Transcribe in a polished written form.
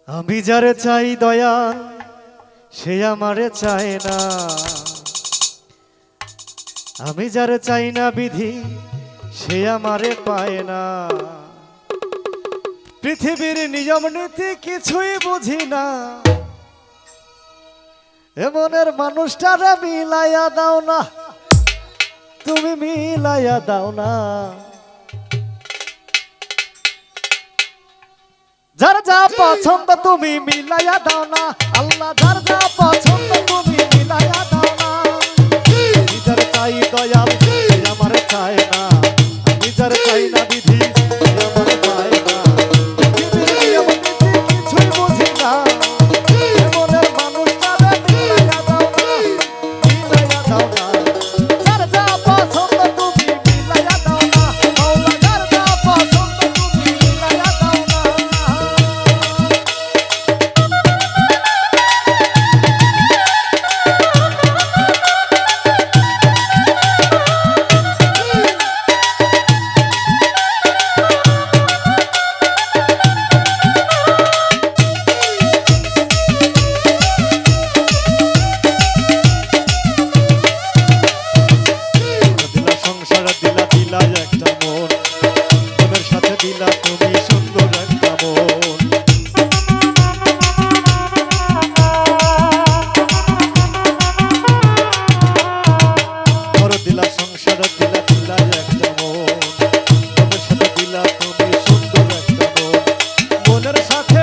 আমি যারে চাই দয়া সে আমারে চায় না, আমি যারে চাই না বিধি সে আমারে পায় না। পৃথিবীর নিয়ম নীতি কিছুই বুঝি না, এমনের মানুষটারে মিলাইয়া দাও না, তুমি মিলাইয়া দাও না। যার যা পছন্দ তুমি মিলাইয়া দাও না, আল্লাহ যার যা পছন্দ তুমি মিলাইয়া দাও না। আমি যার চাই দয়াল সে আমার চায় না, আমি যার চাই না বিধি সে আমার পায় না। পৃথিবীর নিয়ম নীতি কিছুই বুঝি না, এমনের মানুষটারে মিলাইয়া দাও না, মিলাইয়া দাও না। যার যা পছন্দ তুমি মিলাইয়া দাও না, মাওলা যার যা পছন্দ তুমি মিলাইয়া দাও না। মনের সাথে